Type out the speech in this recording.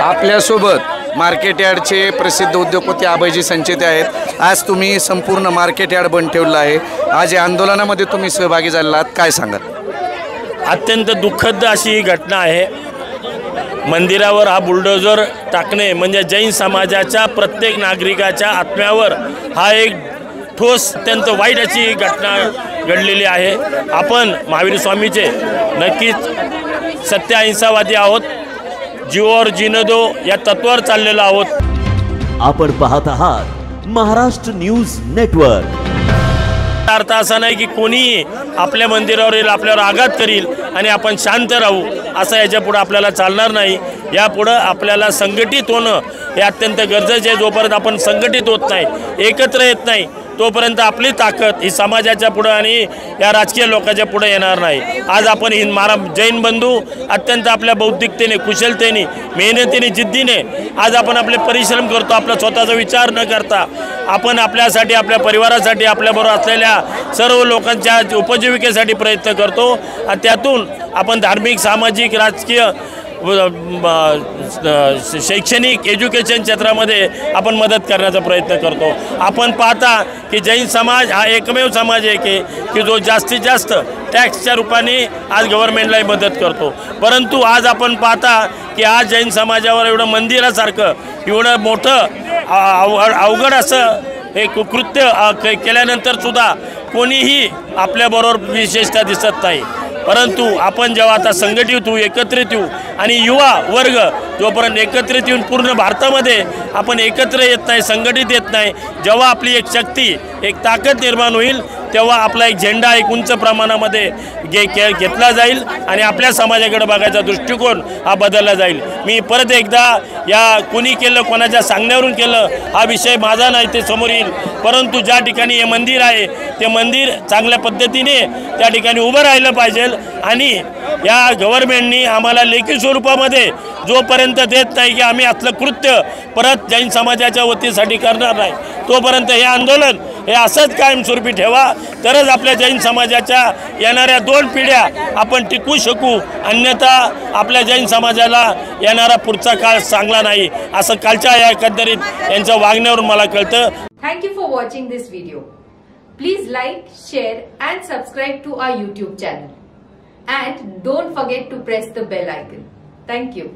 आपल्यासोबत मार्केट यार्डचे प्रसिद्ध उद्योगपती अभयजी संचेते आहेत। आज तुम्ही संपूर्ण मार्केट यार्ड बंद ठेवलं आहे। आज या आंदोलनामध्ये तुम्ही सहभागी झाला आहात, काय सांगाल? अत्यंत दुःखद अशी घटना आहे। मंदिरावर हा बुलडोजर टाकणे म्हणजे जैन समाजाच्या प्रत्येक नागरिकाच्या आत्म्यावर हा एक ठोस अत्यंत वाईट अशी घटना घडलेली आहे। आपण महावीर स्वामीचे नक्कीच सत्य अहिंसावादी आहोत, जीवावर जीणं दो या तत्वावर चाललेलो आहोत। आपण पाहत आहात महाराष्ट्र न्यूज नेटवर्क। अर्थ असा नाही की कोणी आपल्या मंदिरावर येईल, आपल्यावर आघात करील आणि आपण शांत राहू, असं याच्यापुढे आपल्याला चालणार नाही। यापुढे आपल्याला संघटित होणं हे अत्यंत गरजेचे आहे। जोपर्यंत आपण संघटित होत नाही, एकत्र येत नाही, तोपर्यंत आपली ताकद ही समाजाच्या पुढे आणि या राजकीय लोकांच्या पुढे येणार नाही। आज आपण जैन बंधू अत्यंत आपल्या बौद्धिकतेने, कुशलतेने, मेहनतीने, जिद्दीने आज आपण आपले परिश्रम करतो। आपला स्वतःचा विचार न करता आपण आपल्यासाठी, आपल्या परिवारासाठी, आपल्याबरोबर असलेल्या सर्व लोकांच्या उपजीविकेसाठी प्रयत्न करतो आणि त्यातून आपण धार्मिक, सामाजिक, राजकीय, शैक्षणिक, एज्युकेशन क्षेत्रामध्ये आपण मदत करण्याचा प्रयत्न करतो। आपण पाहता की जैन समाज हा एकमेव समाज आहे की जो जास्तीत जास्त टॅक्सच्या रूपाने आज गव्हर्नमेंटला मदत करतो। परंतु आज आपण पाहता की आज जैन समाजावर एवढं मंदिरासारखं एवढं मोठं अवघड असं हे कृत्य केल्यानंतर सुद्धा कोणीही आपल्याबरोबर विशेषतः दिसत नाही। परंतु आपण जेव्हा आता संघटित होऊ, एकत्रित येऊ आणि युवा वर्ग जोपर्यंत एकत्रित येऊन पूर्ण भारतामध्ये आपण एकत्र येत नाही, संघटित येत नाही, जेव्हा आपली एक शक्ती, एक ताकद निर्माण होईल, तेव्हा आपला एक झेंडा एक उंच प्रमाणामध्ये घेतला जाईल आणि आपल्या समाजाकडे बघायचा दृष्टिकोन हा बदलला जाईल। मी परत एकदा या कोणी केलं, कोणाच्या सांगण्यावरून केलं हा विषय माझा नाही, ते समोर येईल। परंतु ज्या ठिकाणी हे मंदिर आहे ते मंदिर चांगल्या पद्धतीने त्या ठिकाणी उभं राहिलं पाहिजे आणि या गव्हर्नमेंटनी आम्हाला लेखी स्वरूपामध्ये जोपर्यंत देत नाही की आम्ही असलं कृत्य परत जैन समाजाच्या वतीसाठी करणार नाही, तोपर्यंत हे आंदोलन हे असंच कायमस्वरूपी ठेवा, तरच आपल्या जैन समाजाच्या येणाऱ्या 2 पिढ्या आपण टिकवू शकू। अन्यथा आपल्या जैन समाजाला येणारा पुढचा काळ चांगला नाही, असं कालच्या या एकंदरीत यांच्या वागण्यावरून मला कळतं। Thank you for watching this video. Please like, share and subscribe to our YouTube channel. And don't forget to press the bell icon. Thank you.